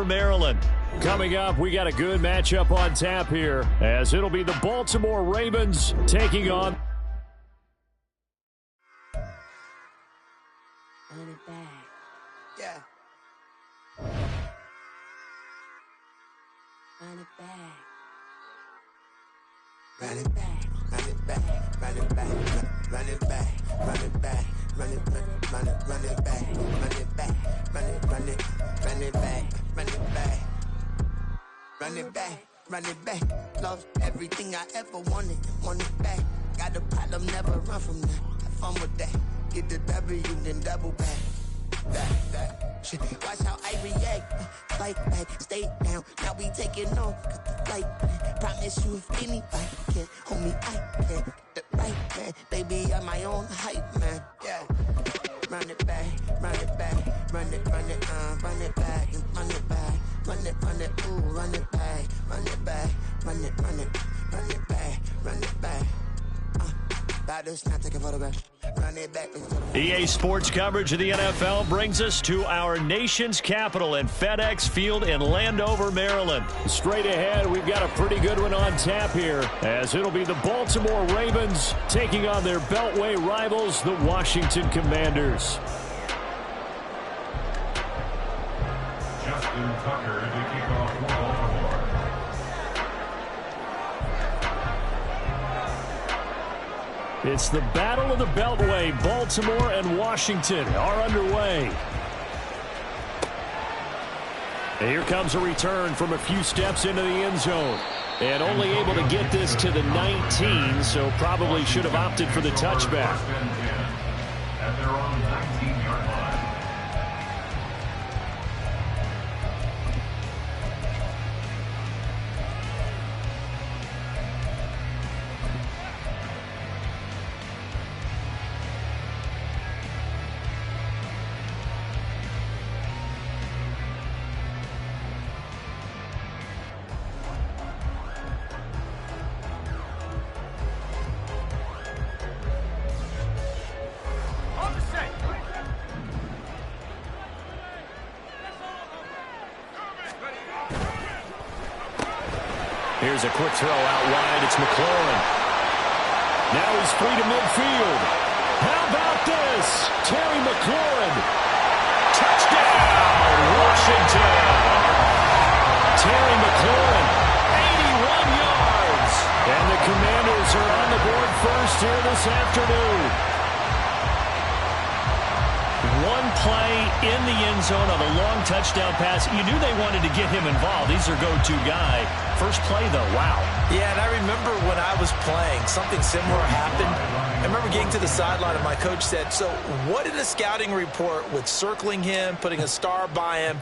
over Maryland. Coming up, we got a good matchup on tap here, as it'll be the Baltimore Ravens taking on... Run it back. Yeah. Run it back. Run it back. Run it back. Run it back. Run it back. Run it back. Run it back. Run it back. Run it back. Run it back. Run it back. Run it back. Run it back. Love everything I ever wanted. Want it back. Got a problem, never run from that. Have fun with that. Get the W, then double back. That shit. Watch how I react. Fight back, stay down. Now we taking on. Got the light back. Promise you if anybody can hold me, I can. Get the right man. Baby, I'm my own hype man. Yeah. Run it back, run it back, run it back, and run it back, run it, ooh, run it back, run it back, run it back, run it back. Batters, not take a photograph. Run it back. EA Sports coverage of the NFL brings us to our nation's capital in FedEx Field in Landover, Maryland. Straight ahead, we've got a pretty good one on tap here, as it'll be the Baltimore Ravens taking on their Beltway rivals, the Washington Commanders. Justin Tucker to kick off for Baltimore. It's the Battle of the Beltway. Baltimore and Washington are underway. And here comes a return from a few steps into the end zone. And only able to get this to the 19, so probably should have opted for the touchback. At their own 19-yard line. Here's a quick throw out wide. It's McLaurin. Now he's free to midfield. How about this? Terry McLaurin. Touchdown, Washington. Terry McLaurin, 81 yards. And the Commanders are on the board first here this afternoon. One play in the end zone on a long touchdown pass. You knew they wanted to get him involved. He's their go-to guy. First play, though, wow. Yeah, and I remember when I was playing, something similar happened. I remember getting to the sideline, and my coach said, so what in the scouting report with circling him, putting a star by him,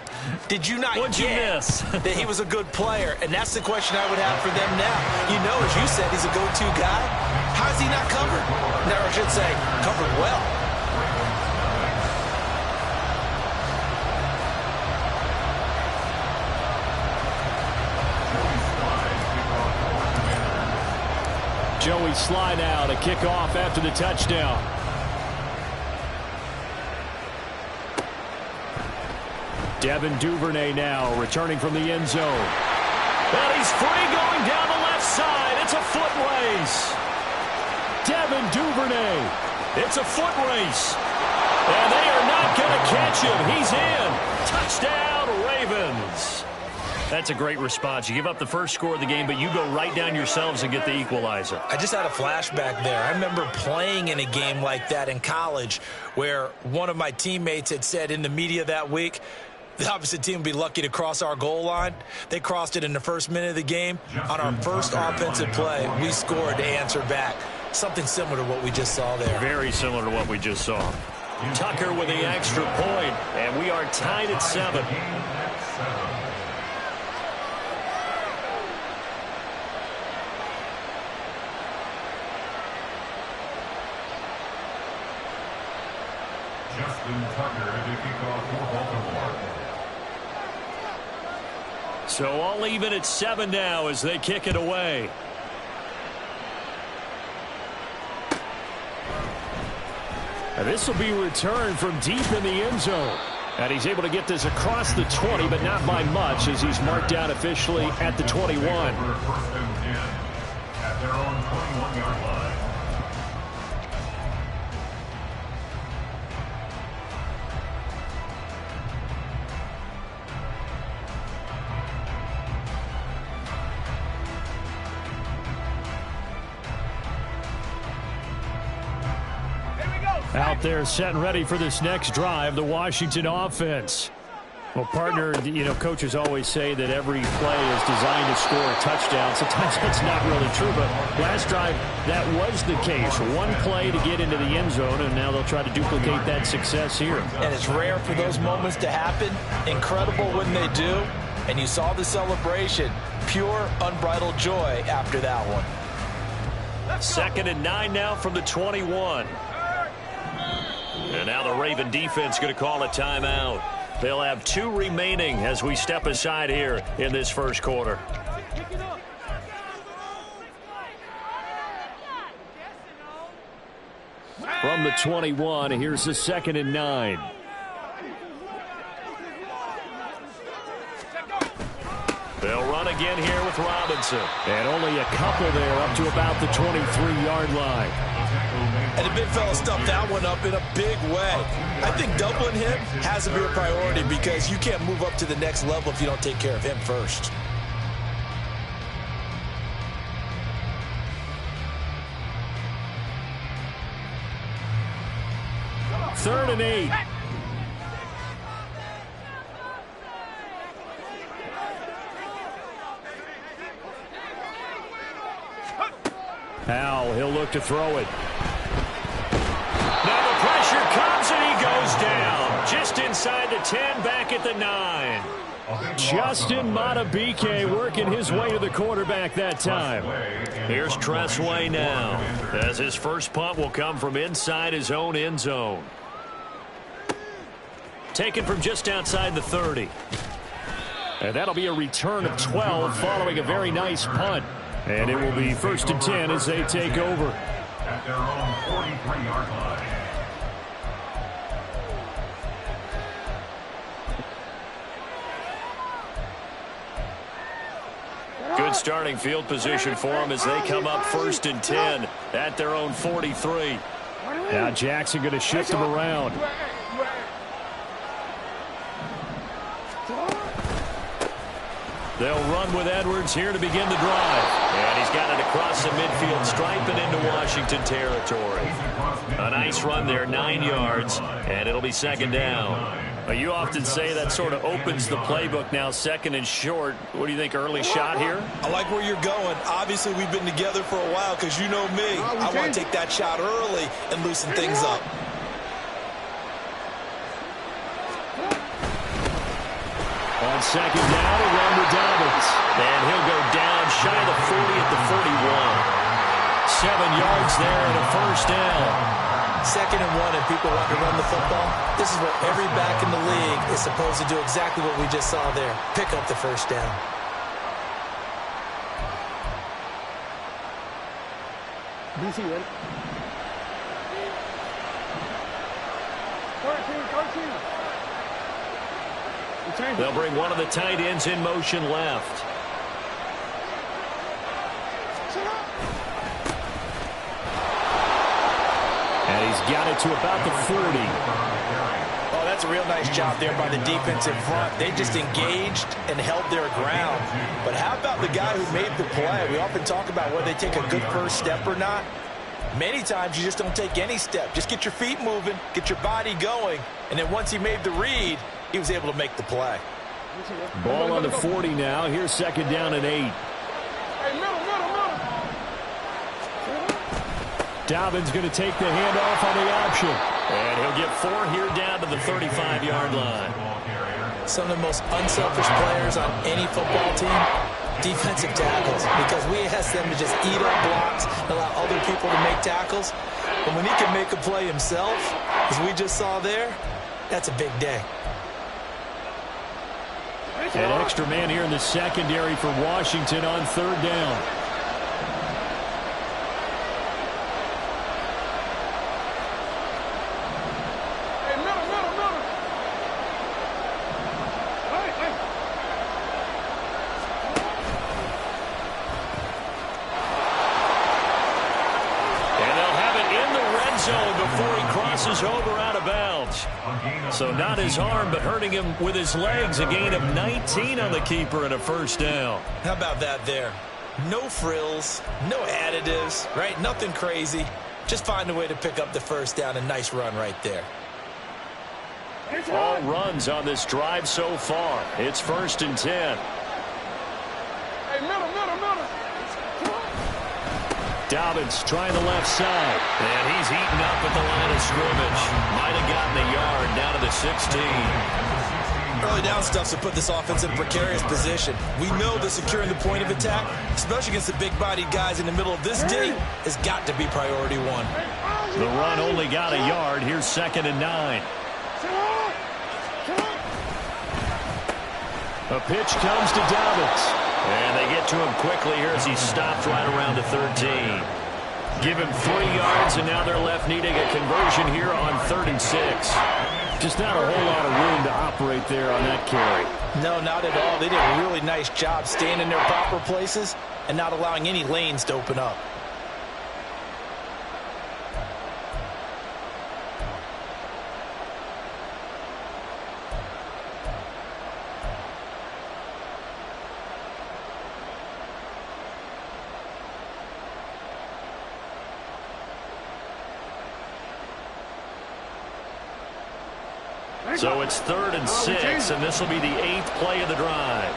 did you not What'd you miss? that he was a good player? And that's the question I would have for them now. You know, as you said, he's a go-to guy. How is he not covered? Or I should say, covered well. Joey Sly now to kick off after the touchdown. Devin Duvernay now returning from the end zone. And he's free going down the left side. It's a foot race. Devin Duvernay. It's a foot race. And they are not going to catch him. He's in. Touchdown, Ravens. That's a great response. You give up the first score of the game, but you go right down yourselves and get the equalizer. I just had a flashback there. I remember playing in a game like that in college where one of my teammates had said in the media that week, the opposite team would be lucky to cross our goal line. They crossed it in the first minute of the game. On our first offensive play, we scored to answer back. Something similar to what we just saw there. Very similar to what we just saw. Tucker with the extra point, and we are tied at 7. Justin Tucker to kick off for Baltimore. So all even at 7 now as they kick it away. And this will be returned from deep in the end zone. And he's able to get this across the 20, but not by much, as he's marked down officially at the 21. First and 10 at their own 21-yard line. Out there set and ready for this next drive, the Washington offense. Well, partner, coaches always say that every play is designed to score a touchdown. Sometimes that's not really true, but last drive, that was the case. One play to get into the end zone, and now they'll try to duplicate that success here. And it's rare for those moments to happen. Incredible when they do. And you saw the celebration. Pure, unbridled joy after that one. 2nd and 9 now from the 21. And now the Raven defense going to call a timeout. They'll have 2 remaining as we step aside here in this first quarter. From the 21, here's the 2nd and 9. They'll run again here with Robinson. And only a couple there up to about the 23-yard line. And the big fella stuffed that one up in a big way. I think doubling him has to be a priority because you can't move up to the next level if you don't take care of him first. Third and 8. Howell, he'll look to throw it. Now the pressure comes and he goes down. Just inside the 10, back at the 9. Justin Matabike working his way to the quarterback that time. Here's Tressway now, as his first punt will come from inside his own end zone. Taken from just outside the 30. And that'll be a return of 12 following a very nice punt. And it will be 1st and 10 as they take over. At their own 43-yard line. Good starting field position for them as they come up 1st and 10 at their own 43. Now Jackson going to shift them around. They'll run with Edwards here to begin the drive. And he's got it across the midfield stripe and into Washington territory. A nice run there, 9 yards, and it'll be 2nd down. Well, you often say that sort of opens the playbook now, 2nd and short. What do you think, early shot here? I like where you're going. Obviously, we've been together for a while because you know me. I want to take that shot early and loosen things up. On 2nd down, a run to Dobbins. And he'll go down shy of the 40 at the 41. 7 yards there and a 1st down. 2nd and 1 and people want to run the football. This is where every back in the league is supposed to do exactly what we just saw there. Pick up the 1st down. DC, ready? 13. They'll bring one of the tight ends in motion left. And he's got it to about the 40. Oh, that's a real nice job there by the defensive front. They just engaged and held their ground. But how about the guy who made the play? We often talk about whether they take a good first step or not. Many times you just don't take any step. Just get your feet moving, get your body going, and then once he made the read, he was able to make the play. Ball on the 40 now. Here's 2nd down and 8. Dobbins going to take the handoff on the option. And he'll get 4 here down to the 35-yard line. Some of the most unselfish players on any football team, defensive tackles, because we ask them to just eat up blocks and allow other people to make tackles. But when he can make a play himself, as we just saw there, that's a big day. An extra man here in the secondary for Washington on 3rd down. crosses over out of bounds. So not his arm, but hurting him with his legs. A gain of 19 on the keeper and a first down. How about that there? No frills, no additives, right? Nothing crazy. Just find a way to pick up the first down. A nice run right there. All runs on this drive so far. It's 1st and 10. Hey, middle. Dobbins trying the left side. And he's eaten up at the line of scrimmage. Might have gotten a yard down to the 16. Early down stuffs will put this offense in a precarious position. We know that securing the point of attack, especially against the big-bodied guys in the middle of this D, has got to be priority one. The run only got a yard. Here's 2nd and 9. A pitch comes to Dobbins. And they get to him quickly here as he stopped right around the 13. Give him 3 yards, and now they're left needing a conversion here on 3rd and 6. Just not a whole lot of room to operate there on that carry. No, not at all. They did a really nice job staying in their proper places and not allowing any lanes to open up. So it's 3rd and 6, and this will be the 8th play of the drive.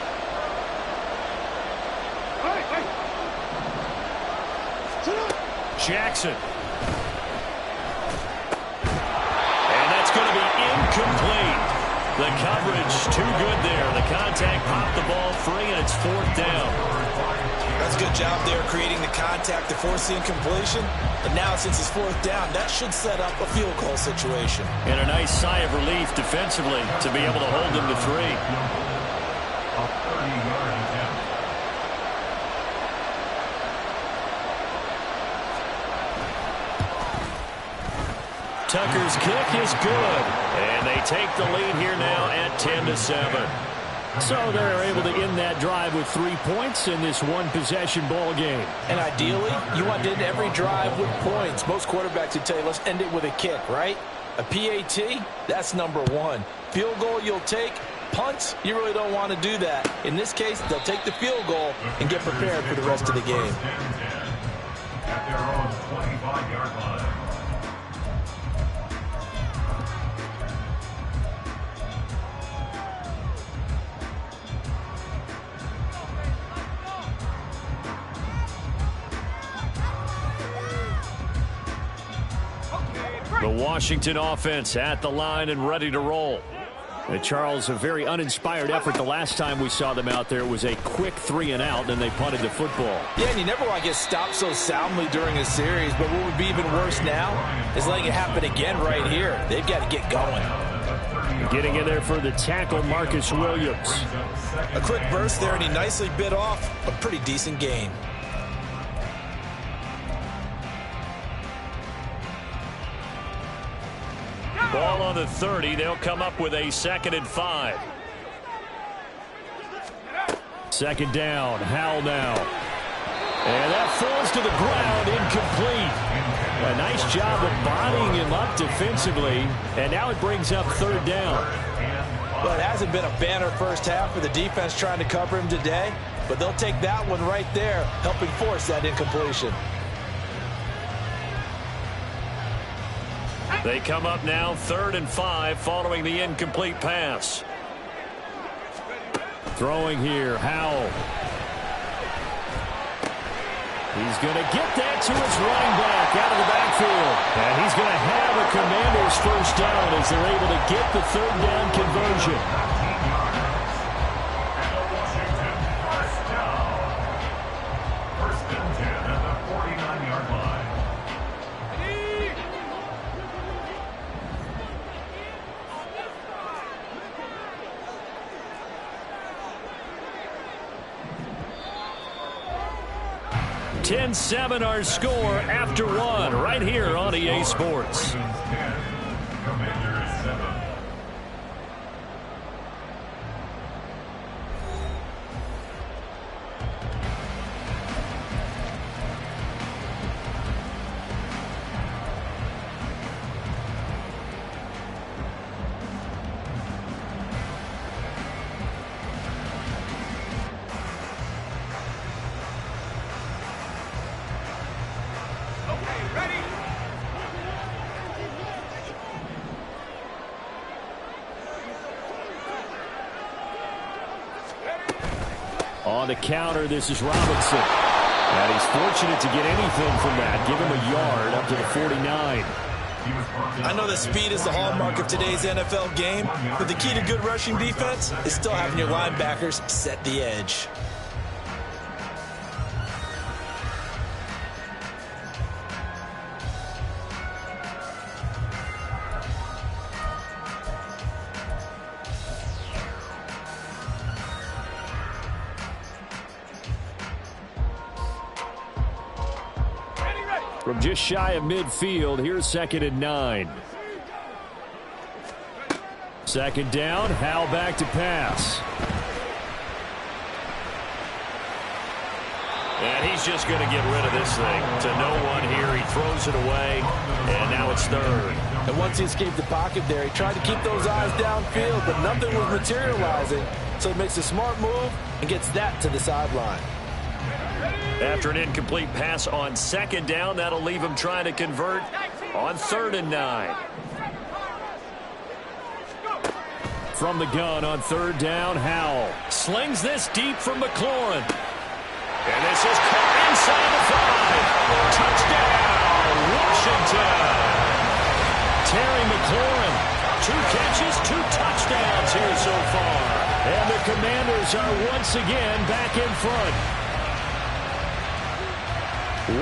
Jackson. And that's going to be incomplete. The coverage too good there. The contact popped the ball free, and it's 4th down. That's a good job there creating the contact to force the incompletion. And now since it's 4th down, that should set up a field goal situation. And a nice sigh of relief defensively to be able to hold them to 3. Tucker's kick is good. And they take the lead here now at 10-7. So they're able to end that drive with 3 points in this one-possession ball game. And ideally, you want to end every drive with points. Most quarterbacks would tell you, let's end it with a kick, right? A PAT, that's number 1. Field goal you'll take. Punts, you really don't want to do that. In this case, they'll take the field goal and get prepared for the rest of the game. At their own 25-yard line. The Washington offense at the line and ready to roll. And Charles, a very uninspired effort the last time we saw them out there. It was a quick 3 and out, and they punted the football. Yeah, and you never want to get stopped so soundly during a series, but what would be even worse now is letting it happen again right here. They've got to get going. Getting in there for the tackle, Marcus Williams. A quick burst there, and he nicely bit off a pretty decent gain. Ball on the 30. They'll come up with a 2nd and 5. 2nd down. Howell now. And that falls to the ground, incomplete. A nice job of bodying him up defensively. And now it brings up 3rd down. Well, it hasn't been a banner first half for the defense trying to cover him today, but they'll take that one right there, helping force that incompletion. They come up now 3rd and 5 following the incomplete pass. Throwing here, Howell. He's going to get that to his running back out of the backfield. And he's going to have a Commander's first down as they're able to get the 3rd down conversion. First and 10 at the 49-yard line. Ten 10-7 our score after 1 right here on EA Sports. Commanders 7. On the counter, this is Robinson. And he's fortunate to get anything from that. Give him a yard up to the 49. I know that speed is the hallmark of today's NFL game, but the key to good rushing defense is still having your linebackers set the edge. From just shy of midfield, here's 2nd and 9. 2nd down, Howell back to pass. And he's just going to get rid of this thing to no one here. He throws it away, and now it's 3rd. And once he escaped the pocket there, he tried to keep those eyes downfield, but nothing was materializing. So he makes a smart move and gets that to the sideline. After an incomplete pass on 2nd down, that'll leave him trying to convert on 3rd and 9. From the gun on 3rd down, Howell slings this deep from McLaurin. And this is caught inside the 5. Touchdown, Washington. Terry McLaurin, 2 catches, 2 touchdowns here so far. And the Commanders are once again back in front.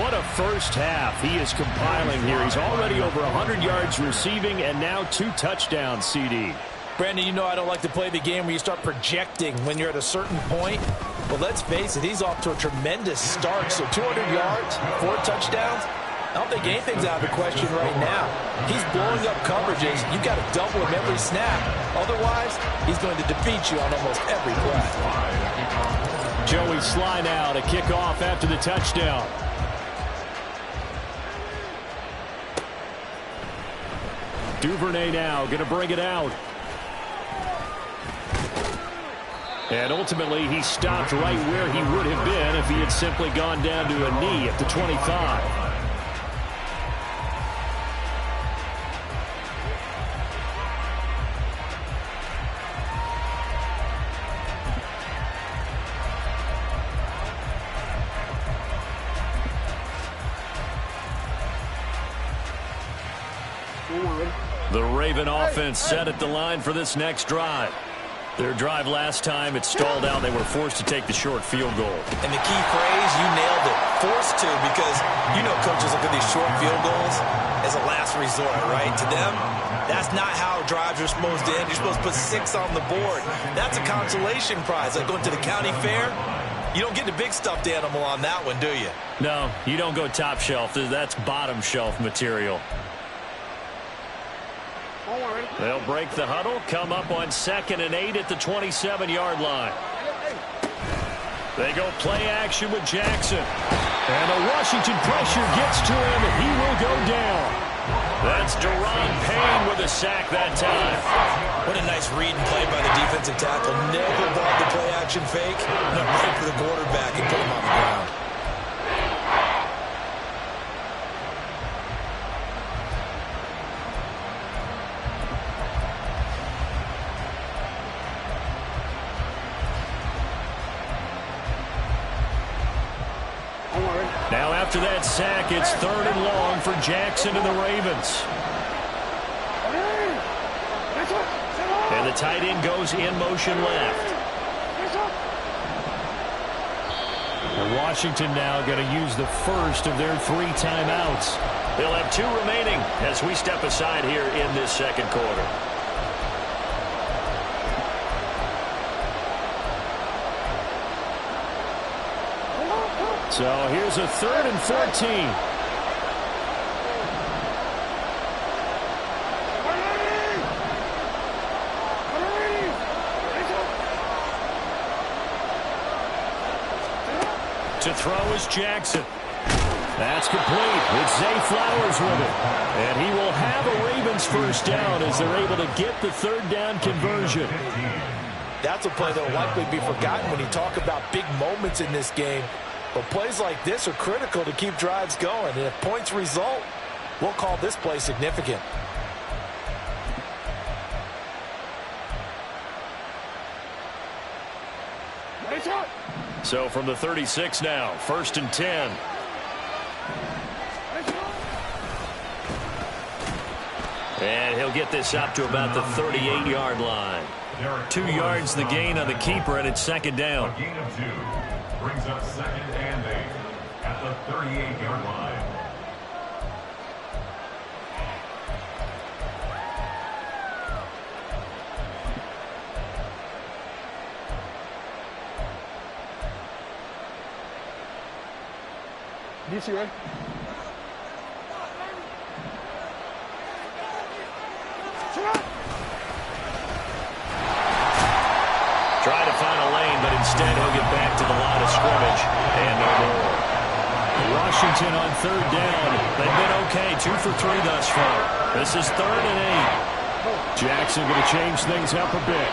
What a first half he is compiling here. He's already over 100 yards receiving and now 2 touchdowns, CD. Brandon, you know I don't like to play the game where you start projecting when you're at a certain point. But let's face it, he's off to a tremendous start. So 200 yards, 4 touchdowns. I don't think anything's out of the question right now. He's blowing up coverages. You've got to double him every snap. Otherwise, he's going to defeat you on almost every play. Joey Sly now to kick off after the touchdown. Duvernay now going to bring it out. And ultimately, he stopped right where he would have been if he had simply gone down to a knee at the 25. The Raven offense set at the line for this next drive. Their drive last time, it stalled out. They were forced to take the short field goal. And the key phrase, you nailed it, forced to, because you know coaches look at these short field goals as a last resort, right? To them, that's not how drives are supposed to end. You're supposed to put 6 on the board. That's a consolation prize, like going to the county fair. You don't get the big stuffed animal on that one, do you? No, you don't go top shelf. That's bottom shelf material. They'll break the huddle, come up on 2nd and 8 at the 27-yard line. They go play action with Jackson. And the Washington pressure gets to him, and he will go down. That's Deron Payne with a sack that time. What a nice read and play by the defensive tackle. Never bought the play action fake. Went right for the quarterback and put him on the ground. Now after that sack, it's 3rd and long for Jackson and the Ravens. And the tight end goes in motion left. And Washington now going to use the first of their 3 timeouts. They'll have 2 remaining as we step aside here in this second quarter. So here's a 3rd and 14. To throw is Jackson. That's complete. It's Zay Flowers with it. And he will have a Ravens first down as they're able to get the 3rd down conversion. That's a play that will likely be forgotten when you talk about big moments in this game. But plays like this are critical to keep drives going. And if points result, we'll call this play significant. So from the 36 now, 1st and 10. And he'll get this up to about the 38-yard line. 2 yards the gain on the keeper, and it's 2nd down. A gain of 2 brings up 2nd and 8 at the 38-yard line. DC, right? Try to find a lane, but instead he'll get back to the line of scrimmage. And no more. Washington on 3rd down. They've been okay, 2 for 3 thus far. This is 3rd and 8. Jackson going to change things up a bit.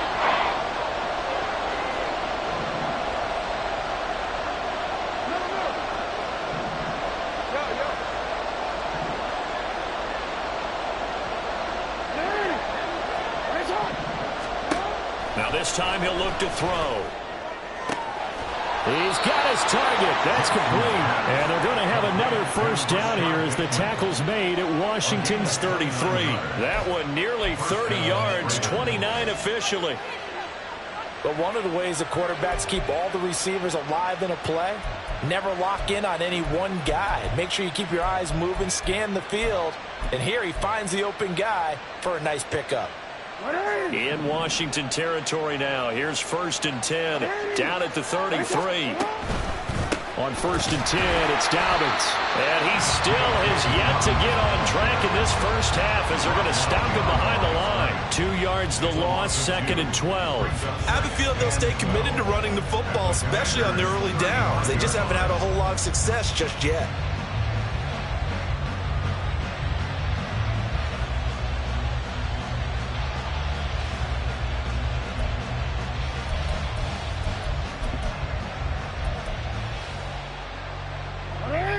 Now this time he'll look to throw. He's got his target. That's complete. And they're going to have another 1st down here as the tackle's made at Washington's 33. That one nearly 30 yards, 29 officially. But one of the ways the quarterbacks keep all the receivers alive in a play, never lock in on any one guy. Make sure you keep your eyes moving, scan the field. And here he finds the open guy for a nice pickup. In Washington territory now. Here's 1st and 10. Down at the 33. On 1st and 10, it's Dobbins. And he still has yet to get on track in this first half as they're going to stop him behind the line. 2 yards the loss, 2nd and 12. I have a feeling they'll stay committed to running the football, especially on their early downs. They just haven't had a whole lot of success just yet.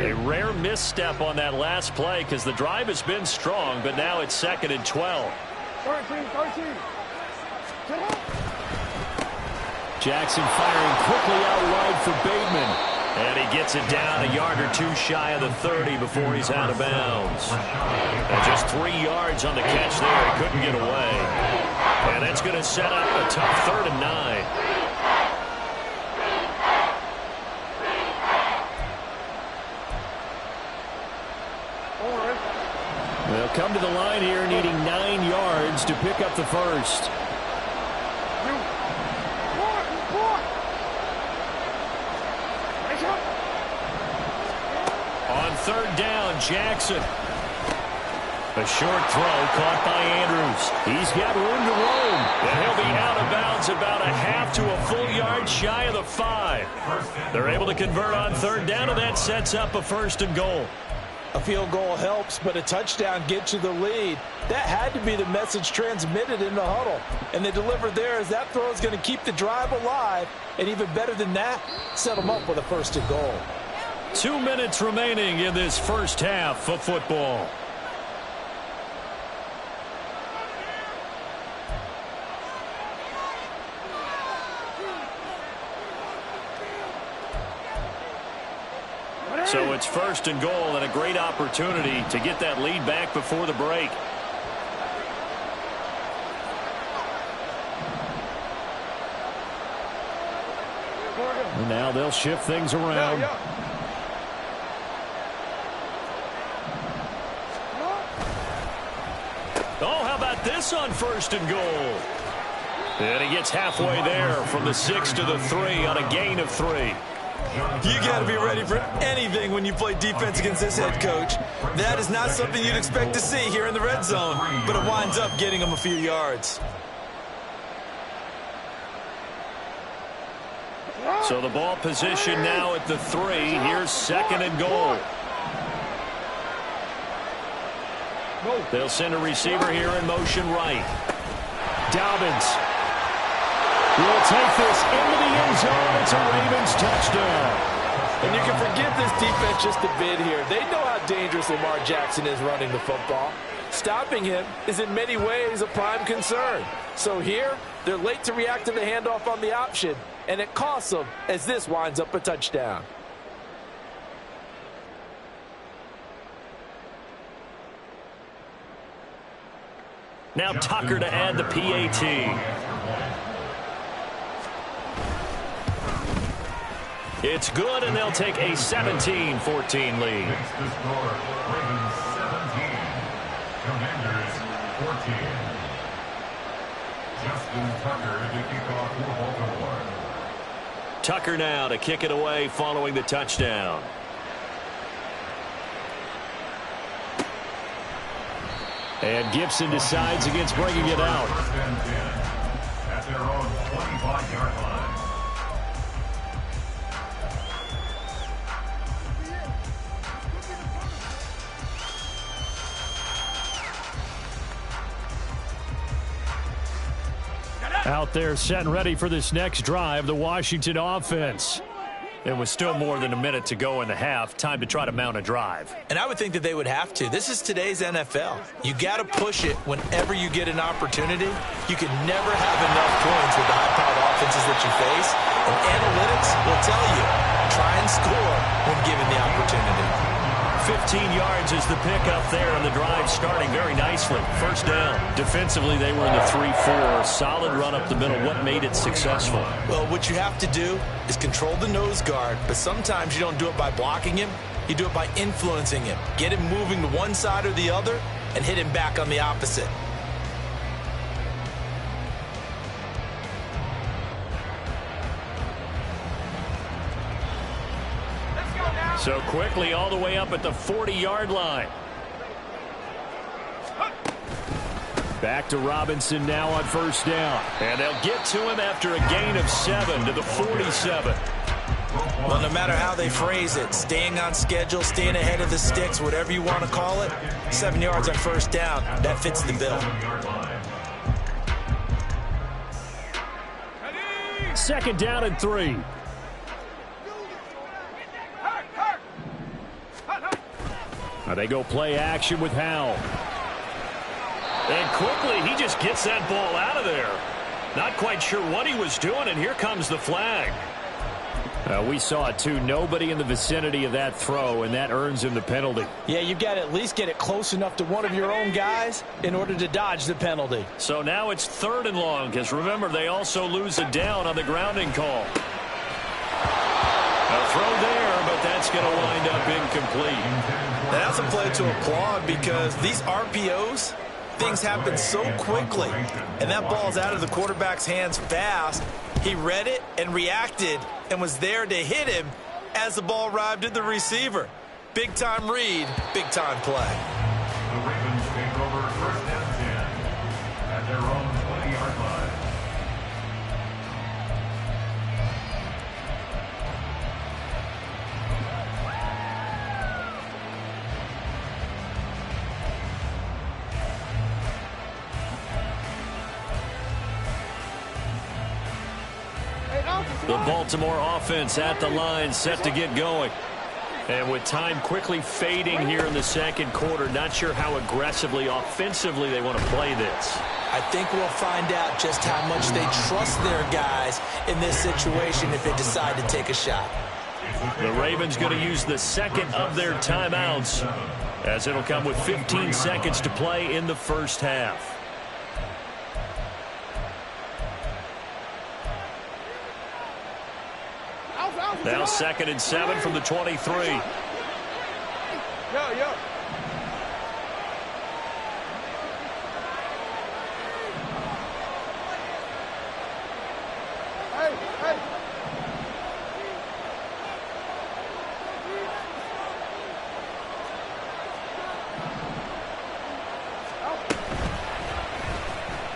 A rare misstep on that last play because the drive has been strong, but now it's 2nd and 12. 13. Jackson firing quickly out wide for Bateman. And he gets it down a yard or 2 shy of the 30 before he's out of bounds. And just 3 yards on the catch there. He couldn't get away. And that's going to set up a tough 3rd and 9. They'll come to the line here needing 9 yards to pick up the first. On 3rd down, Jackson. A short throw caught by Andrews. He's got room to roam. And he'll be out of bounds about a half to a full yard shy of the 5. They're able to convert on 3rd down, and that sets up a 1st and goal. A field goal helps, but a touchdown gets you the lead. That had to be the message transmitted in the huddle. And they delivered there as that throw is going to keep the drive alive. And even better than that, set them up with a 1st and goal. 2 minutes remaining in this first half of football. So it's 1st and goal and a great opportunity to get that lead back before the break. And now they'll shift things around. Oh, how about this on 1st and goal? And he gets halfway there from the 6 to the 3 on a gain of 3. You got to be ready for anything when you play defense against this head coach. That is not something you'd expect to see here in the red zone, but it winds up getting him a few yards. So the ball position now at the 3. Here's 2nd and goal. They'll send a receiver here in motion right. Dobbins will take this into the end zone. It's a Ravens touchdown. And you can forgive this defense just a bit here. They know how dangerous Lamar Jackson is running the football. Stopping him is in many ways a prime concern. So here, they're late to react to the handoff on the option, and it costs them as this winds up a touchdown. Now Tucker to add the PAT. It's good, and they'll take a 17-14 lead. Makes the score Ravens 17, Commanders 14. Justin Tucker to kick off for Baltimore. Tucker now to kick it away following the touchdown. And Gibson decides against bringing it out. First and 10 at their own 25-yard line. Out there set and ready for this next drive, the Washington offense. It was still more than a minute to go in the half. Time to try to mount a drive. And I would think that they would have to. This is today's NFL. You got to push it whenever you get an opportunity. You can never have enough points with the high-powered offenses that you face. And analytics will tell you, try and score when given the opportunity. 15 yards is the pickup there, and the drive starting very nicely. First down. Defensively, they were in the 3-4. Solid run up the middle. What made it successful? Well, what you have to do is control the nose guard, but sometimes you don't do it by blocking him. You do it by influencing him. Get him moving to one side or the other and hit him back on the opposite. So quickly all the way up at the 40-yard line. Back to Robinson now on first down. And they'll get to him after a gain of 7 to the 47. Well, no matter how they phrase it, staying on schedule, staying ahead of the sticks, whatever you want to call it, 7 yards on first down, that fits the bill. Second down and 3. Now they go play action with Howell. And quickly, he just gets that ball out of there. Not quite sure what he was doing, and here comes the flag. We saw it, too. Nobody in the vicinity of that throw, and that earns him the penalty. Yeah, you've got to at least get it close enough to one of your own guys in order to dodge the penalty. So now it's 3rd and long, because remember, they also lose a down on the grounding call. A throw there, but that's going to wind up incomplete. That's a play to applaud because these RPOs, things happen so quickly, and that ball's out of the quarterback's hands fast. He read it and reacted and was there to hit him as the ball arrived at the receiver. Big-time read, big-time play. The Ravens take over first and 10 at their own 20-yard line. The Baltimore offense at the line, set to get going. And with time quickly fading here in the second quarter, not sure how aggressively, offensively they want to play this. I think we'll find out just how much they trust their guys in this situation if they decide to take a shot. The Ravens going to use the second of their timeouts, as it'll come with 15 seconds to play in the first half. Now 2nd and 7 from the 23. Yo. Hey.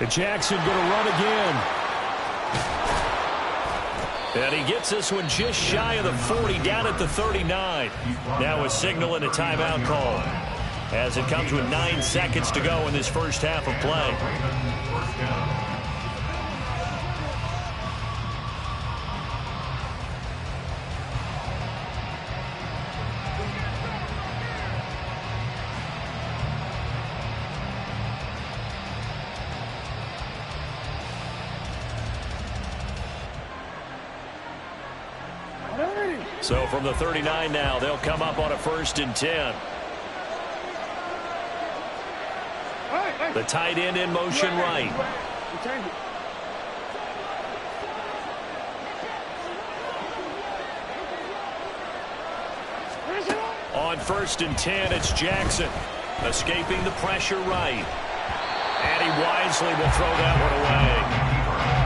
And Jackson going to run again. And he gets this one just shy of the 40, down at the 39. Now a signal and a timeout call, as it comes with 9 seconds to go in this first half of play. So from the 39 now, they'll come up on a 1st and 10. The tight end in motion right. On 1st and 10, it's Jackson. Escaping the pressure right. And he wisely will throw that one away.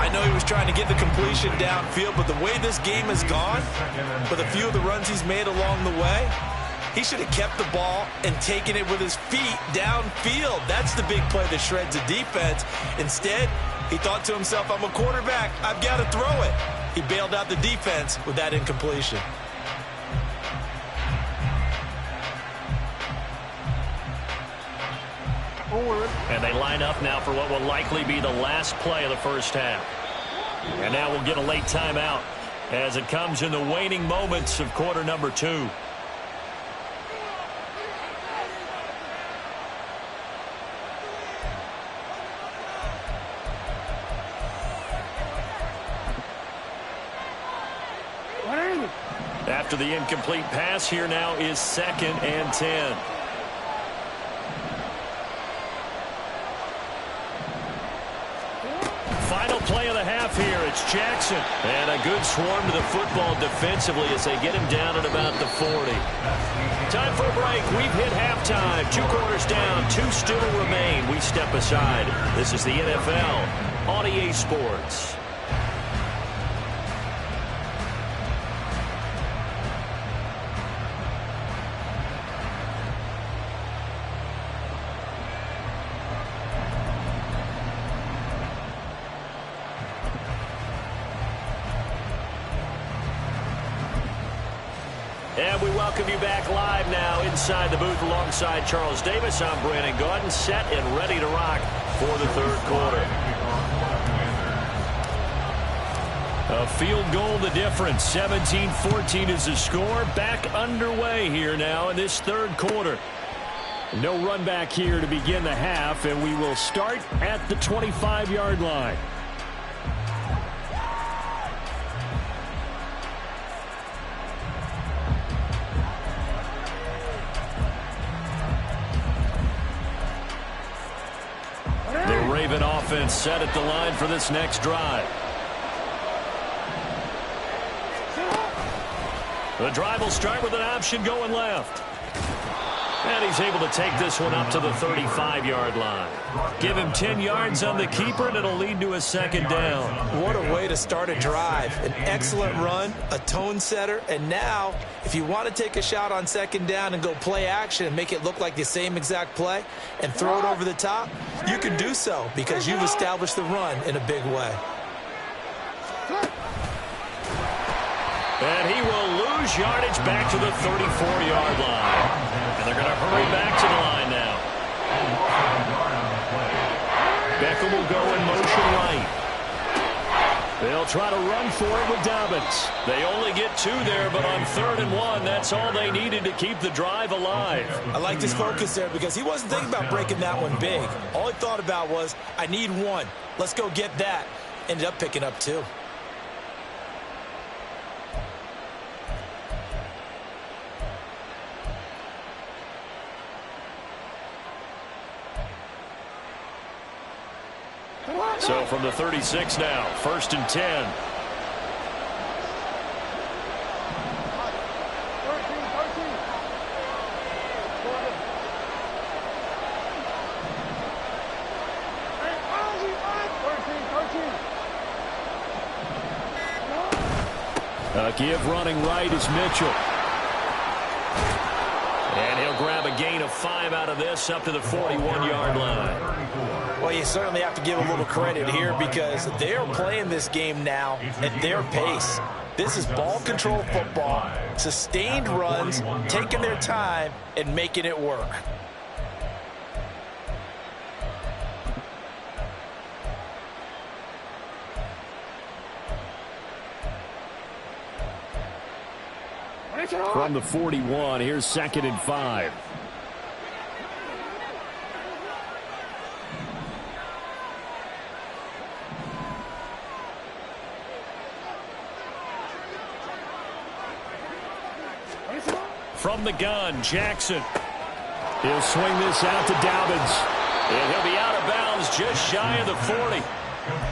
I know he was trying to get the completion downfield, but the way this game has gone, with a few of the runs he's made along the way, he should have kept the ball and taken it with his feet downfield. That's the big play that shreds the defense. Instead, he thought to himself, I'm a quarterback, I've got to throw it. He bailed out the defense with that incompletion. And they line up now for what will likely be the last play of the first half. And now we'll get a late timeout as it comes in the waning moments of quarter number 2. After the incomplete pass, here now is 2nd and 10. Final play of the half here. It's Jackson. And a good swarm to the football defensively as they get him down at about the 40. Time for a break. We've hit halftime. 2 quarters down. 2 still remain. We step aside. This is the NFL on EA Sports. And we welcome you back live now inside the booth alongside Charles Davis. I'm Brandon Gaudin, set and ready to rock for the 3rd quarter. A field goal the difference. 17-14 is the score. Back underway here now in this 3rd quarter. No run back here to begin the half, and we will start at the 25-yard line. Raven offense set at the line for this next drive. The drive will start with an option going left. And he's able to take this one up to the 35-yard line. Give him 10 yards on the keeper, and it'll lead to a 2nd down. What a way to start a drive. An excellent run, a tone setter, and now, if you want to take a shot on 2nd down and go play action and make it look like the same exact play and throw it over the top, you can do so because you've established the run in a big way. And he will lose yardage back to the 34-yard line. And they're going to hurry back to the line now. Beckham will go in motion right. They'll try to run for it with Dobbins. They only get 2 there, but on 3rd and 1, that's all they needed to keep the drive alive. I liked his focus there because he wasn't thinking about breaking that one big. All he thought about was, I need 1. Let's go get that. Ended up picking up 2. So from the 36 now, 1st and 10. Give running right is Mitchell. And he'll grab a gain of 5 out of this up to the 41-yard line. Well, you certainly have to give a little credit here because they're playing this game now at their pace. This is ball control football, sustained runs, taking their time and making it work. From the 41, here's 2nd and 5. From the gun, Jackson. He'll swing this out to Dobbins. And he'll be out of bounds just shy of the 40.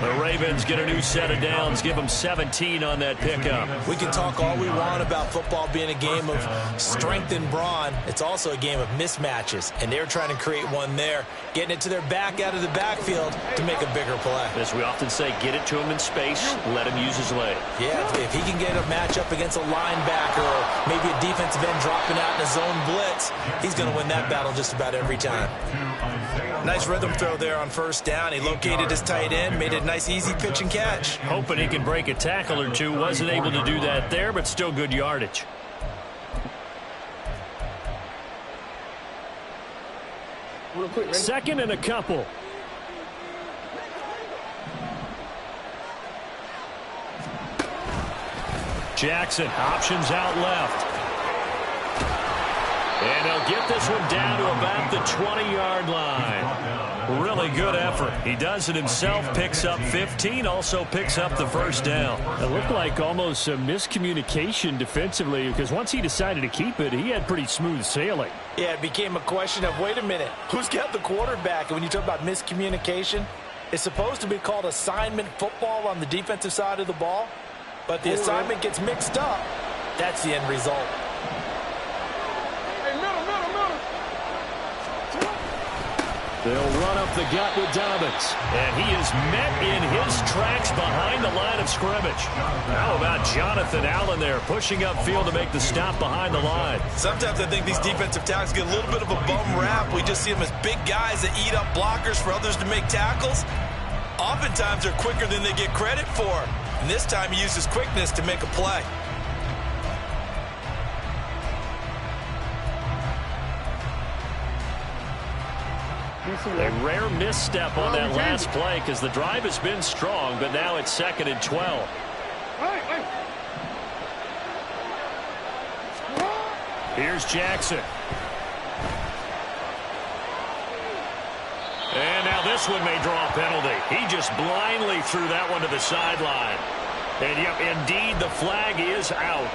The Ravens get a new set of downs, give them 17 on that pickup. We can talk all we want about football being a game of strength and brawn. It's also a game of mismatches, and they're trying to create one there, getting it to their back out of the backfield to make a bigger play. As we often say, get it to him in space, let him use his leg. Yeah, if he can get a matchup against a linebacker or maybe a defensive end dropping out in a zone blitz, he's going to win that battle just about every time. Nice rhythm throw there on first down. He located his tight end, made it a nice, easy pitch and catch. Hoping he can break a tackle or two. Wasn't able to do that there, but still good yardage. Second and a couple. Jackson, options out left. And he'll get this one down to about the 20-yard line. Really good effort. He does it himself, picks up 15, also picks up the first down. It looked like almost a miscommunication defensively because once he decided to keep it, he had pretty smooth sailing. Yeah, it became a question of, wait a minute, who's got the quarterback? And when you talk about miscommunication, it's supposed to be called assignment football on the defensive side of the ball, but the assignment gets mixed up. That's the end result. They'll run up the gut with Dobbins. And he is met in his tracks behind the line of scrimmage. How about Jonathan Allen there pushing upfield to make the stop behind the line? Sometimes I think these defensive tackles get a little bit of a bum rap. We just see them as big guys that eat up blockers for others to make tackles. Oftentimes they're quicker than they get credit for. And this time he uses quickness to make a play. A rare misstep on that last play because the drive has been strong, but now it's 2nd and 12. Here's Jackson. And now this one may draw a penalty. He just blindly threw that one to the sideline. And yep, indeed, the flag is out.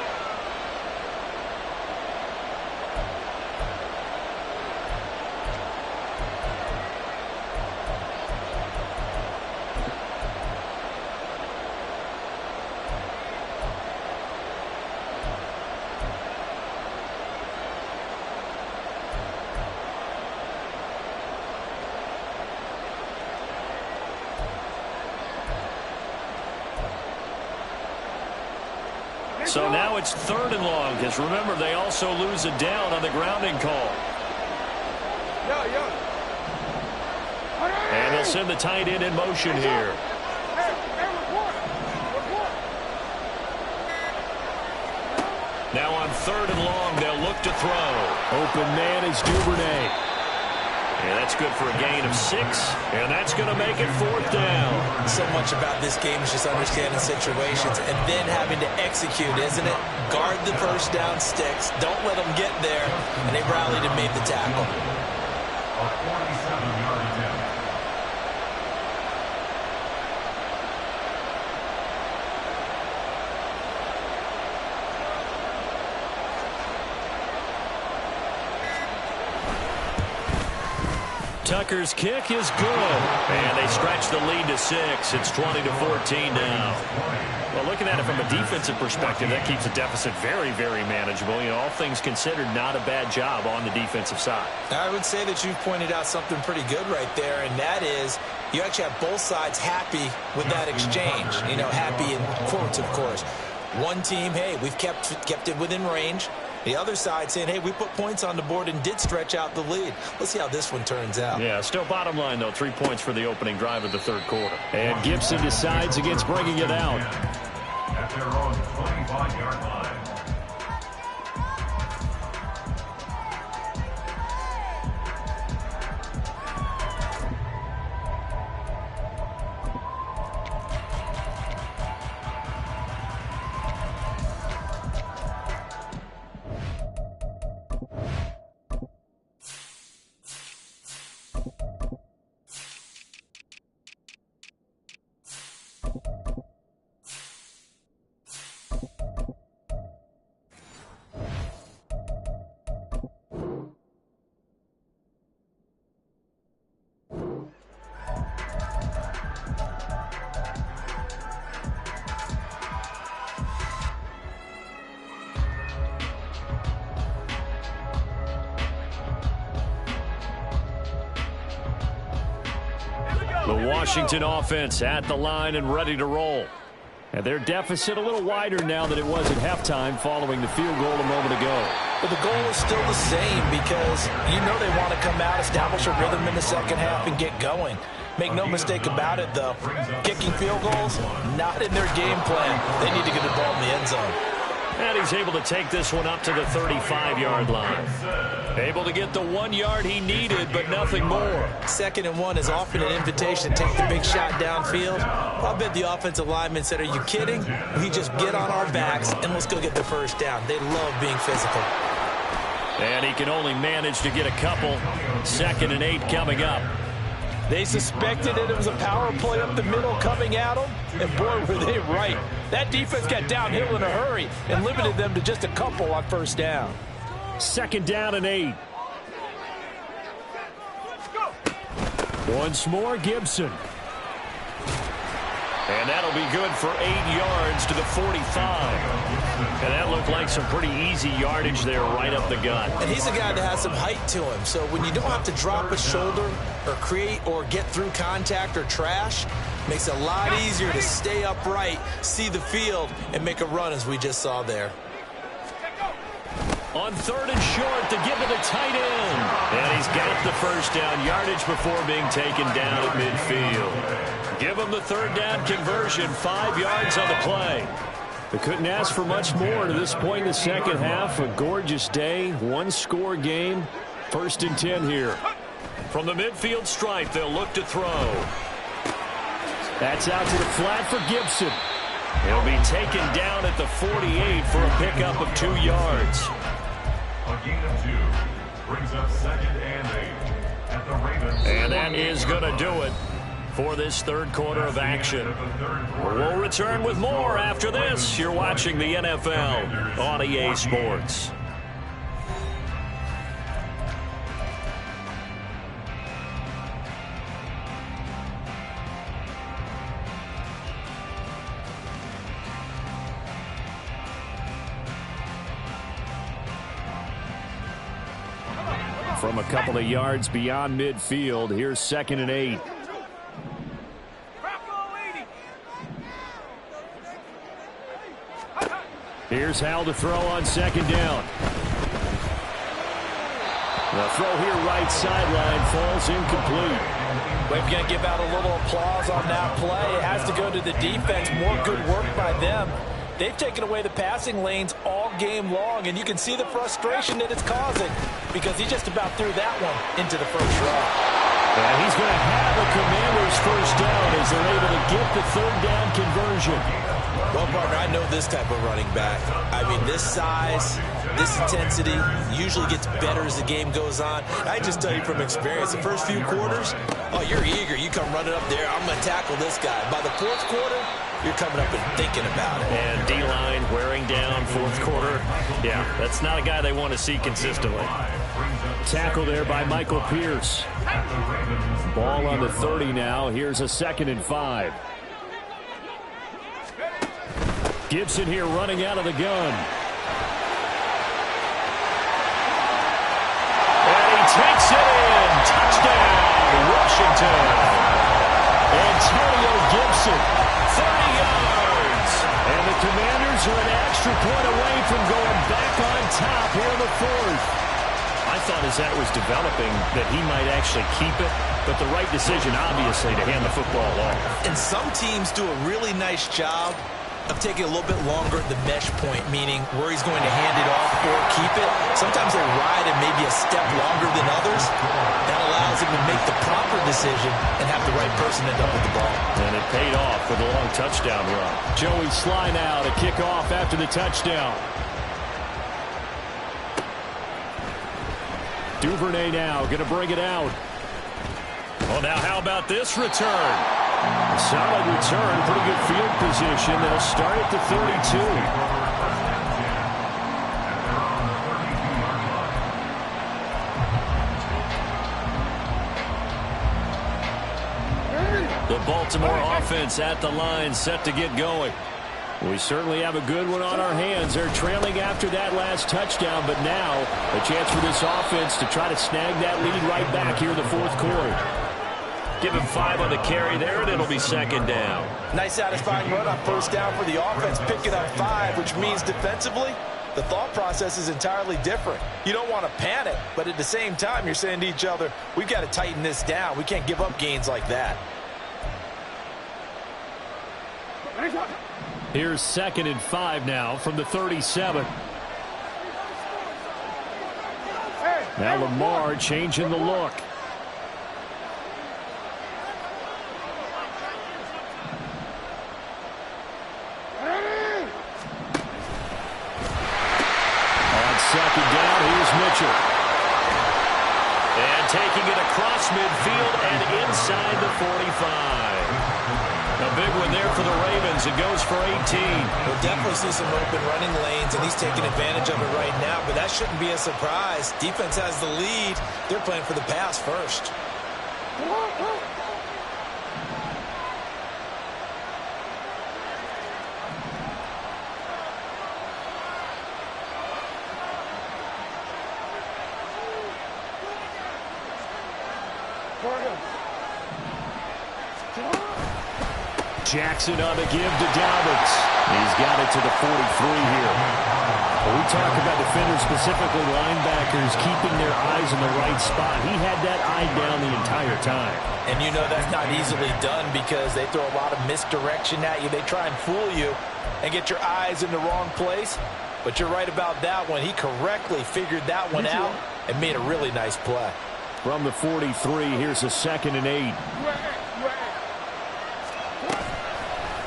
So now it's 3rd and long, because remember, they also lose a down on the grounding call. And they'll send the tight end in motion here. Now on 3rd and long, they'll look to throw. Open man is Duvernay. And that's good for a gain of 6, and that's going to make it 4th down. So much about this game is just understanding situations and then having to execute, isn't it? Guard the first down sticks. Don't let them get there. And they rallied and made the tackle. A 47-yard attempt. Tucker's kick is good. And they stretch the lead to 6. It's 20-14 now. Well, looking at it from a defensive perspective, that keeps the deficit very, very manageable. You know, all things considered, not a bad job on the defensive side. I would say that you've pointed out something pretty good right there, and that is you actually have both sides happy with that exchange. You know, happy in quotes, of course. One team, hey, we've kept it within range. The other side saying, hey, we put points on the board and did stretch out the lead. Let's see how this one turns out. Yeah, still bottom line, though, 3 points for the opening drive of the 3rd quarter. And Gibson decides against bringing it out. At their own 25-yard line. The Washington offense at the line and ready to roll. And their deficit a little wider now than it was at halftime following the field goal a moment ago. But the goal is still the same because you know they want to come out, establish a rhythm in the second half, and get going. Make no mistake about it, though. Kicking field goals, not in their game plan. They need to get the ball in the end zone. And he's able to take this one up to the 35-yard line. Able to get the 1 yard he needed, but nothing more. 2nd and 1 is often an invitation to take the big shot downfield. I bet the offensive lineman said, are you kidding? We just get on our backs and let's go get the first down. They love being physical. And he can only manage to get a couple. 2nd and 8 coming up. They suspected that it was a power play up the middle coming at them, and boy, were they right. That defense got downhill in a hurry and limited them to just a couple on first down. 2nd down and 8. Once more, Gibson. And that'll be good for 8 yards to the 45. And that looked like some pretty easy yardage there right up the gut. And he's a guy that has some height to him. So when you don't have to drop a shoulder or create or get through contact or trash, makes it a lot easier to stay upright, see the field, and make a run as we just saw there. On 3rd and short to give it a tight end. And he's got the first down yardage before being taken down at midfield. Give him the 3rd down conversion, 5 yards on the play. They couldn't ask for much more to this point in the second half. A gorgeous day, 1-score game. 1st and 10 here. From the midfield stripe, they'll look to throw. That's out to the flat for Gibson. He'll be taken down at the 48 for a pickup of 2 yards. A gain of 2 brings up 2nd and 8 at the Ravens. And that is going to do it for this 3rd quarter of action. We'll return with more after this. You're watching the NFL on EA Sports. From a couple of yards beyond midfield, here's 2nd and 8. Here's Hal to throw on 2nd down. The throw here right sideline falls incomplete. We're going to give out a little applause on that play. It has to go to the defense. More good work by them. They've taken away the passing lanes all game long, and you can see the frustration that it's causing because he just about threw that one into the first row. And he's going to have a Commanders first down as they're able to get the 3rd down conversion. Well, partner, I know this type of running back. I mean, this size, this intensity usually gets better as the game goes on. I just tell you from experience, the first few quarters, oh, you're eager. You come running up there. I'm going to tackle this guy. By the 4th quarter, you're coming up and thinking about it. And D-line wearing down 4th quarter. Yeah, that's not a guy they want to see consistently. Tackle there by Michael Pierce. Ball on the 30 now. Here's a 2nd and 5. Gibson here running out of the gun. And he takes it in. Touchdown, Washington. Antonio Gibson, 30 yards. And the Commanders are an extra point away from going back on top here in the 4th. I thought as that was developing that he might actually keep it, but the right decision, obviously, to hand the football off. And some teams do a really nice job of taking a little bit longer at the mesh point, meaning where he's going to hand it off or keep it. Sometimes they ride it maybe a step longer than others. That allows him to make the proper decision and have the right person end up with the ball. And it paid off with a long touchdown run. Joey Sly now to kick off after the touchdown. Duvernay now going to bring it out. Well, now how about this return? A solid return, pretty good field position. They'll start at the 32. The Baltimore offense at the line, set to get going. We certainly have a good one on our hands. They're trailing after that last touchdown, but now a chance for this offense to try to snag that lead right back here in the 4th quarter. Give him 5 on the carry there, and it'll be second down. Nice satisfying run on first down for the offense, picking up 5, which means defensively, the thought process is entirely different. You don't want to panic, but at the same time, you're saying to each other, we've got to tighten this down. We can't give up gains like that. Here's 2nd and 5 now from the 37. Now Lamar changing the look. On 2nd down, here's Mitchell. And taking it across midfield and inside the 45. A big one there for the Ravens. It goes for 18. We'll definitely see some open running lanes, and he's taking advantage of it right now, but that shouldn't be a surprise. Defense has the lead. They're playing for the pass first. Jackson on the give to Dobbins. He's got it to the 43 here. Well, we talk about defenders, specifically linebackers, keeping their eyes in the right spot. He had that eye down the entire time. And you know that's not easily done because they throw a lot of misdirection at you. They try and fool you and get your eyes in the wrong place. But you're right about that one. He correctly figured that one out and made a really nice play. From the 43, here's a 2nd and 8.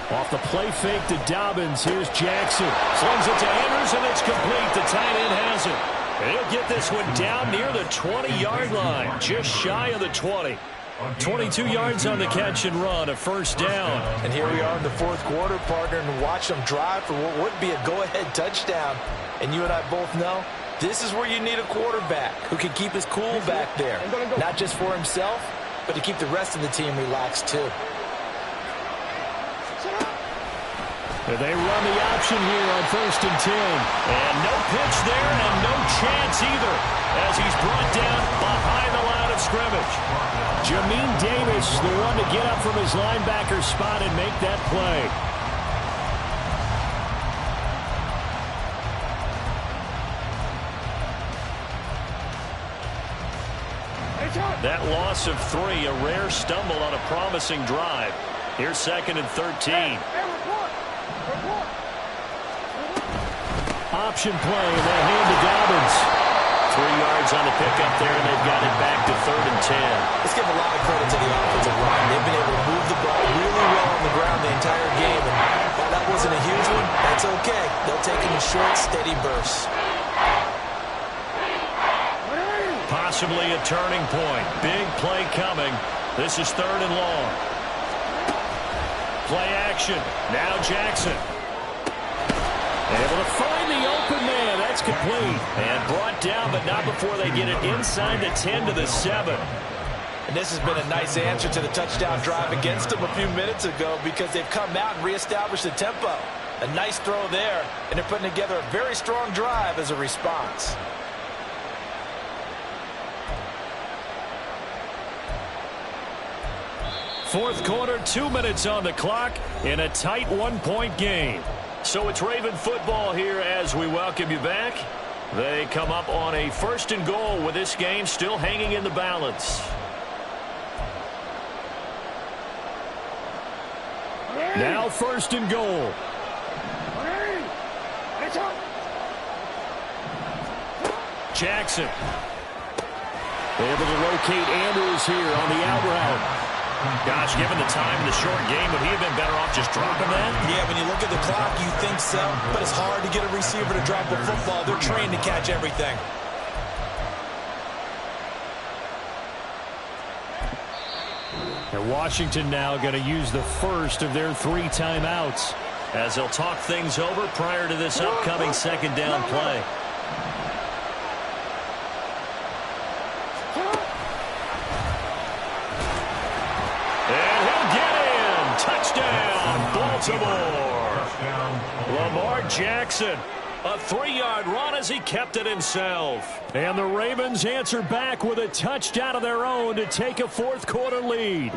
Off the play fake to Dobbins. Here's Jackson. Slings it to Andrews, and it's complete. The tight end has it. And he'll get this one down near the 20-yard line, just shy of the 20. 22 yards on the catch and run, a first down. And here we are in the 4th quarter, partner, and watch them drive for what would be a go-ahead touchdown. And you and I both know this is where you need a quarterback who can keep his cool back there, not just for himself, but to keep the rest of the team relaxed too. They run the option here on 1st and 10. And no pitch there and no chance either as he's brought down behind the line of scrimmage. Jamin Davis, the one to get up from his linebacker spot and make that play. That loss of 3, a rare stumble on a promising drive. Here's 2nd and 13. Option play, and they hand to Dobbins. 3 yards on the pickup there, and they've got it back to 3rd and 10. Let's give a lot of credit to the offensive line. They've been able to move the ball really well on the ground the entire game. And while that wasn't a huge one, that's okay. They'll take it in short, steady bursts. Possibly a turning point. Big play coming. This is 3rd and long. Play action. Now Jackson. Able to find the open man. That's complete. And brought down, but not before they get it inside the 10 to the 7. And this has been a nice answer to the touchdown drive against them a few minutes ago because they've come out and reestablished the tempo. A nice throw there, and they're putting together a very strong drive as a response. Fourth quarter, 2 minutes on the clock in a tight 1-point game. So it's Raven football here as we welcome you back. They come up on a 1st and goal with this game still hanging in the balance. Now 1st and goal. Jackson. Able to locate Andrews here on the out route. Gosh, given the time in the short game, would he have been better off just dropping that? Yeah, when you look at the clock, you think so. But it's hard to get a receiver to drop a football. They're trained to catch everything. And Washington now going to use the first of their 3 timeouts as they'll talk things over prior to this upcoming 2nd down play. Touchdown, Baltimore. Lamar Jackson A 3-yard run as he kept it himself. And the Ravens answer back with a touchdown of their own to take a fourth-quarter lead.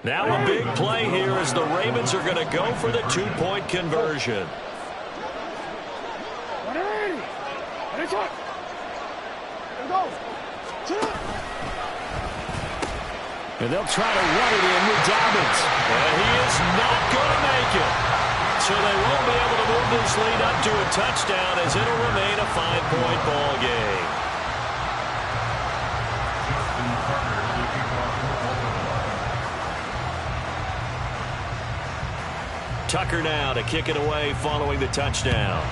Now a big play here as the Ravens are going to go for the two-point conversion. And they'll try to run it in with Dobbins. And he is not going to make it. So they won't be able to move this lead up to a touchdown as it'll remain a 5-point ball game. Tucker now to kick it away following the touchdown.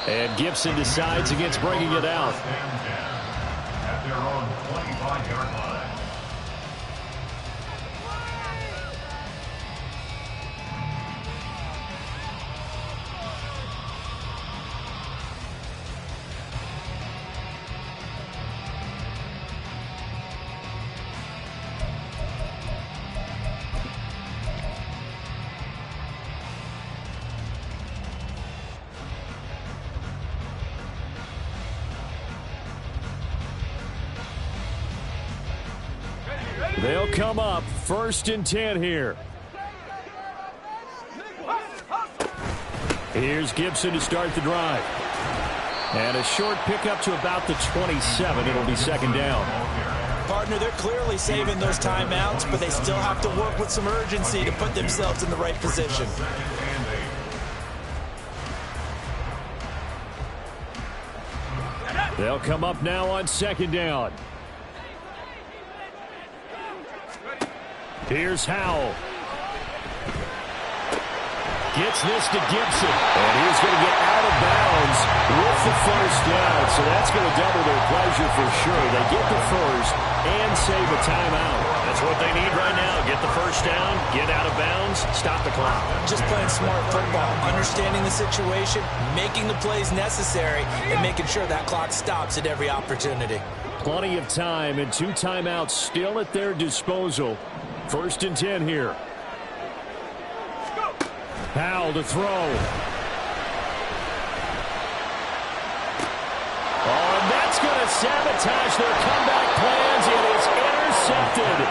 And Gibson decides against bringing it out. At their own 25-yard line. They'll come up 1st and 10 here. Here's Gibson to start the drive. And a short pickup to about the 27. It'll be second down. Partner, they're clearly saving those timeouts, but they still have to work with some urgency to put themselves in the right position. They'll come up now on second down. Here's Howell. Gets this to Gibson. And he's going to get out of bounds with the first down. So that's going to double their pleasure for sure. They get the first and save a timeout. That's what they need right now. Get the first down, get out of bounds, stop the clock. Just playing smart football, understanding the situation, making the plays necessary, and making sure that clock stops at every opportunity. Plenty of time and 2 timeouts still at their disposal. 1st and 10 here. Howell to throw. Oh, and that's going to sabotage their comeback plans. It is intercepted.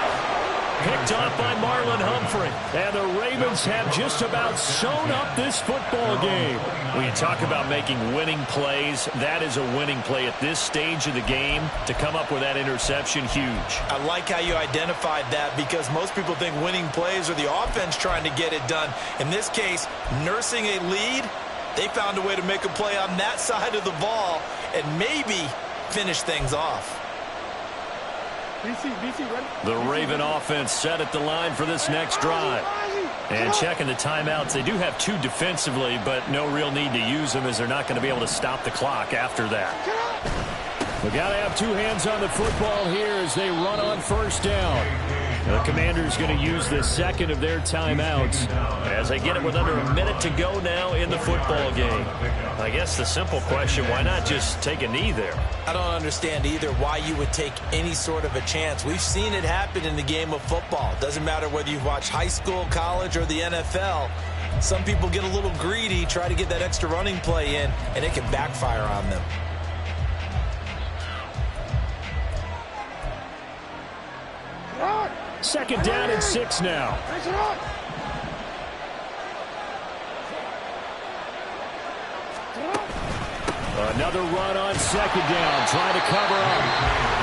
Picked off by Marlon Humphrey. And the Ravens have just about sewn up this football game. When you talk about making winning plays, that is a winning play at this stage of the game. To come up with that interception, huge. I like how you identified that because most people think winning plays are the offense trying to get it done. In this case, nursing a lead, they found a way to make a play on that side of the ball and maybe finish things off. The Raven offense set at the line for this next drive. And checking the timeouts, they do have 2 defensively, but no real need to use them as they're not going to be able to stop the clock after that. We've got to have 2 hands on the football here as they run on first down. The Commanders going to use the second of their timeouts as they get it with under a minute to go now in the football game. I guess the simple question, why not just take a knee there? I don't understand either why you would take any sort of a chance. We've seen it happen in the game of football. Doesn't matter whether you've watched high school, college, or the NFL. Some people get a little greedy, try to get that extra running play in, and it can backfire on them. Second down and 6 now. Another run on second down, trying to cover up.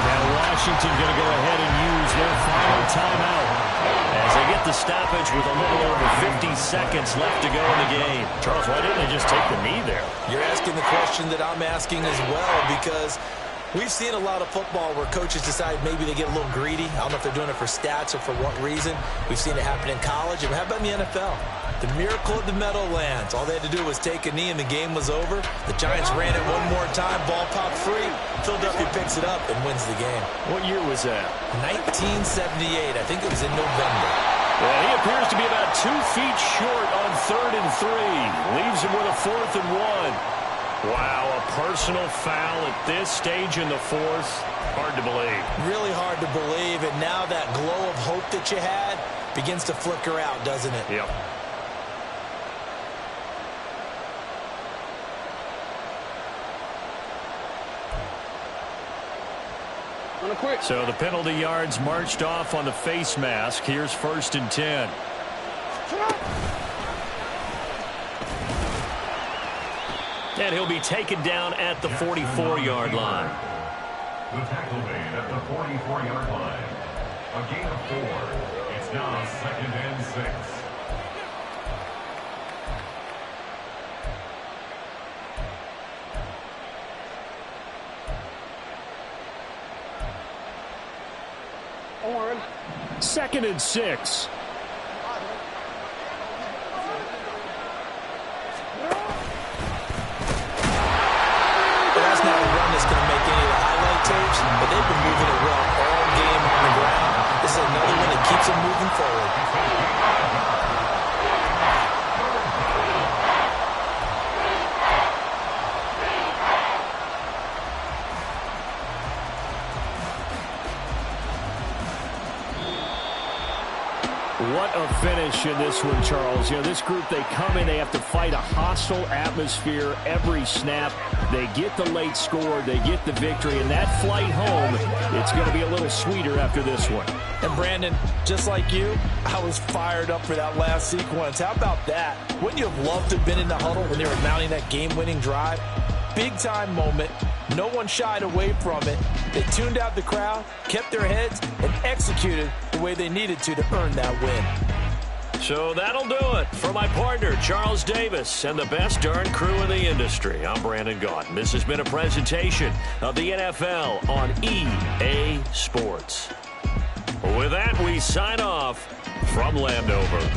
Now Washington going to go ahead and use their final timeout as they get the stoppage with a little over 50 seconds left to go in the game. Charles, why didn't they just take the knee there? You're asking the question that I'm asking as well because we've seen a lot of football where coaches decide maybe they get a little greedy. I don't know if they're doing it for stats or for what reason. We've seen it happen in college. And how about in the NFL? The miracle of the Meadowlands. All they had to do was take a knee and the game was over. The Giants ran it one more time. Ball popped free. Philadelphia picks it up and wins the game. What year was that? 1978. I think it was in November. Well, he appears to be about 2 feet short on 3rd and 3. Leaves him with a 4th and 1. Wow, a personal foul at this stage in the fourth. Hard to believe. Really hard to believe, and now that glow of hope that you had begins to flicker out, doesn't it? Yep. So the penalty yards marched off on the face mask. Here's 1st and 10. And he'll be taken down at the 44-yard line. The tackle made at the 44-yard line. A gain of 4. It's now 2nd and 6. Orange. 2nd and 6. That's not a run that's going to make any of the highlight tapes, but they've been moving it well all game on the ground. This is another one that keeps them moving forward. What a finish in this one, Charles. You know, this group, they come in, they have to fight a hostile atmosphere every snap. They get the late score, they get the victory, and that flight home, it's going to be a little sweeter after this one. And Brandon, just like you, I was fired up for that last sequence. How about that? Wouldn't you have loved to have been in the huddle when they were mounting that game-winning drive? Big-time moment. No one shied away from it. They tuned out the crowd, kept their heads, and executed the way they needed to earn that win. So that'll do it. For my partner, Charles Davis, and the best darn crew in the industry, I'm Brandon Gaudin. This has been a presentation of the NFL on EA Sports. With that, we sign off from Landover.